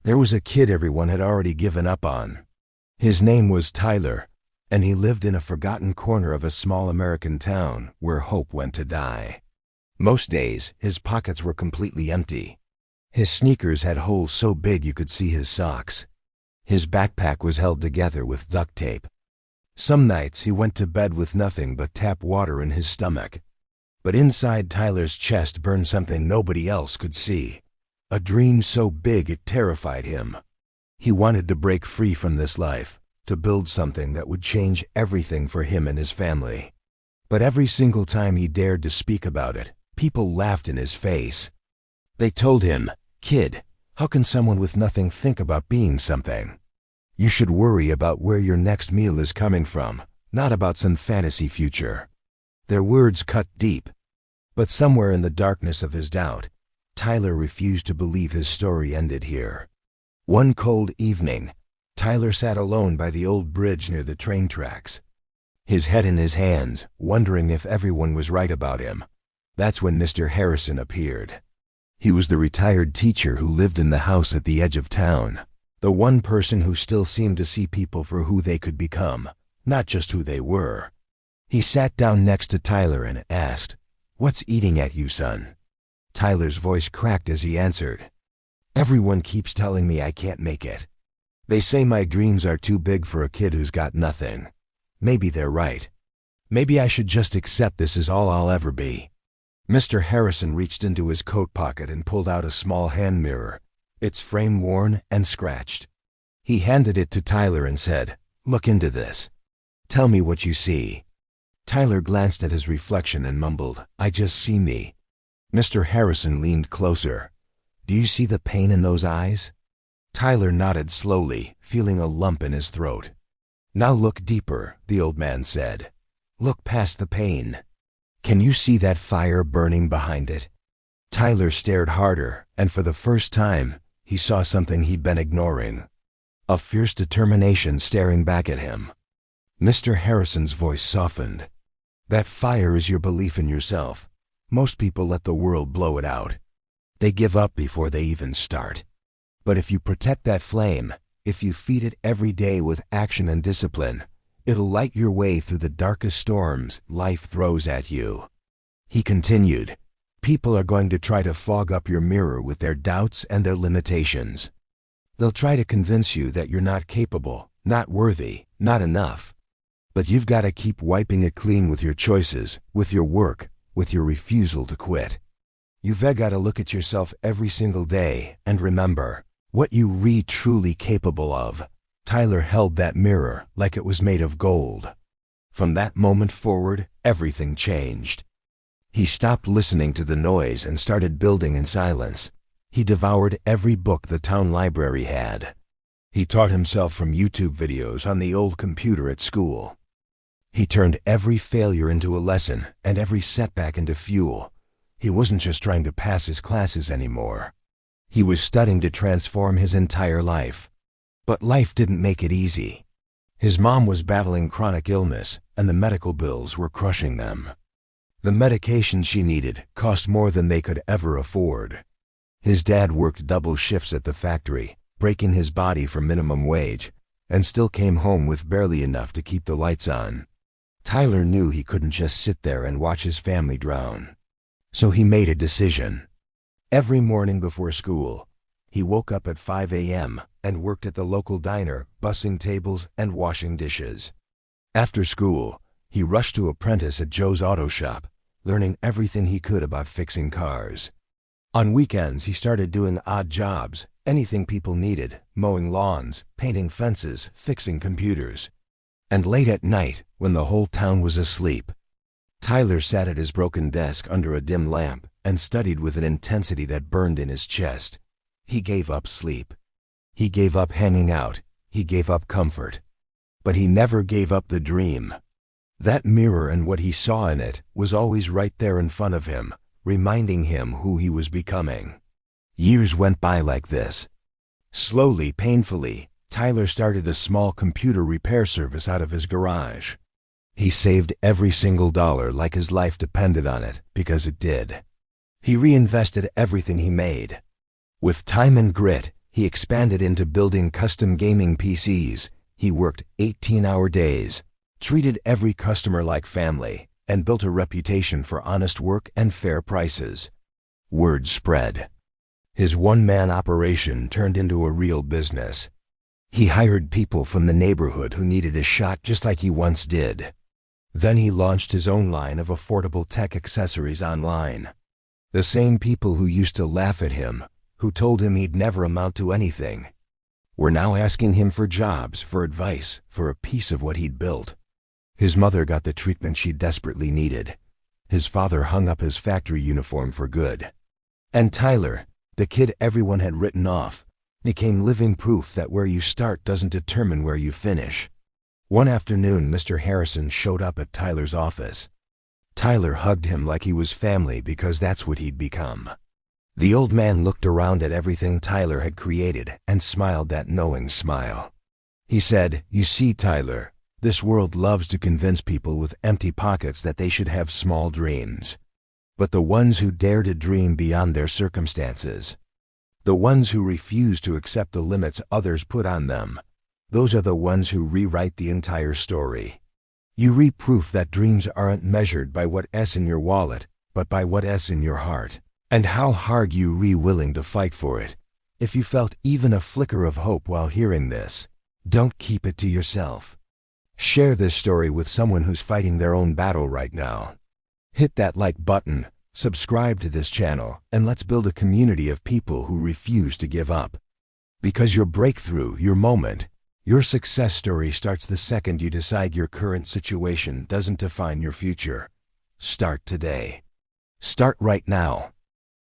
There was a kid everyone had already given up on. His name was Tyler, and he lived in a forgotten corner of a small American town where hope went to die. Most days, his pockets were completely empty. His sneakers had holes so big you could see his socks. His backpack was held together with duct tape. Some nights he went to bed with nothing but tap water in his stomach. But inside Tyler's chest burned something nobody else could see. A dream so big it terrified him. He wanted to break free from this life, to build something that would change everything for him and his family. But every single time he dared to speak about it, people laughed in his face. They told him, "Kid, how can someone with nothing think about being something? You should worry about where your next meal is coming from, not about some fantasy future." Their words cut deep. But somewhere in the darkness of his doubt, Tyler refused to believe his story ended here. One cold evening, Tyler sat alone by the old bridge near the train tracks, his head in his hands, wondering if everyone was right about him. That's when Mr. Harrison appeared. He was the retired teacher who lived in the house at the edge of town, the one person who still seemed to see people for who they could become, not just who they were. He sat down next to Tyler and asked, "What's eating at you, son?" Tyler's voice cracked as he answered, "Everyone keeps telling me I can't make it. They say my dreams are too big for a kid who's got nothing. Maybe they're right. Maybe I should just accept this is all I'll ever be." Mr. Harrison reached into his coat pocket and pulled out a small hand mirror, its frame worn and scratched. He handed it to Tyler and said, "Look into this. Tell me what you see." Tyler glanced at his reflection and mumbled, "I just see me." Mr. Harrison leaned closer. "Do you see the pain in those eyes?" Tyler nodded slowly, feeling a lump in his throat. "Now look deeper," the old man said. "Look past the pain. Can you see that fire burning behind it?" Tyler stared harder, and for the first time, he saw something he'd been ignoring. A fierce determination staring back at him. Mr. Harrison's voice softened. "That fire is your belief in yourself. Most people let the world blow it out. They give up before they even start. But if you protect that flame, if you feed it every day with action and discipline, it'll light your way through the darkest storms life throws at you." He continued, "People are going to try to fog up your mirror with their doubts and their limitations. They'll try to convince you that you're not capable, not worthy, not enough. But you've got to keep wiping it clean with your choices, with your work, with your refusal to quit. You've got to look at yourself every single day and remember what you truly capable of." Tyler held that mirror like it was made of gold. From that moment forward, everything changed. He stopped listening to the noise and started building in silence. He devoured every book the town library had. He taught himself from YouTube videos on the old computer at school. He turned every failure into a lesson and every setback into fuel. He wasn't just trying to pass his classes anymore. He was studying to transform his entire life. But life didn't make it easy. His mom was battling chronic illness, and the medical bills were crushing them. The medication she needed cost more than they could ever afford. His dad worked double shifts at the factory, breaking his body for minimum wage, and still came home with barely enough to keep the lights on. Tyler knew he couldn't just sit there and watch his family drown. So he made a decision. Every morning before school, he woke up at 5 a.m. and worked at the local diner, bussing tables and washing dishes. After school, he rushed to apprentice at Joe's auto shop, learning everything he could about fixing cars. On weekends, he started doing odd jobs, anything people needed, mowing lawns, painting fences, fixing computers. And late at night, when the whole town was asleep, Tyler sat at his broken desk under a dim lamp and studied with an intensity that burned in his chest. He gave up sleep. He gave up hanging out. He gave up comfort. But he never gave up the dream. That mirror and what he saw in it was always right there in front of him, reminding him who he was becoming. Years went by like this. Slowly, painfully, Tyler started a small computer repair service out of his garage. He saved every single dollar like his life depended on it, because it did. He reinvested everything he made. With time and grit, He expanded into building custom gaming PCs. He worked 18-hour days, treated every customer like family, and built a reputation for honest work and fair prices. Word spread. His one-man operation turned into a real business. He hired people from the neighborhood who needed a shot just like he once did. Then he launched his own line of affordable tech accessories online. The same people who used to laugh at him, who told him he'd never amount to anything, were now asking him for jobs, for advice, for a piece of what he'd built. His mother got the treatment she desperately needed. His father hung up his factory uniform for good. And Tyler, the kid everyone had written off, became living proof that where you start doesn't determine where you finish. One afternoon, Mr. Harrison showed up at Tyler's office. Tyler hugged him like he was family because that's what he'd become. The old man looked around at everything Tyler had created and smiled that knowing smile. He said, "You see, Tyler, this world loves to convince people with empty pockets that they should have small dreams. But the ones who dare to dream beyond their circumstances, the ones who refuse to accept the limits others put on them, those are the ones who rewrite the entire story. You reap proof that dreams aren't measured by what's in your wallet, but by what's in your heart, and how hard you're willing to fight for it. If you felt even a flicker of hope while hearing this, don't keep it to yourself. Share this story with someone who's fighting their own battle right now. Hit that like button, subscribe to this channel, and let's build a community of people who refuse to give up. Because your breakthrough, your moment, your success story starts the second you decide your current situation doesn't define your future. Start today. Start right now.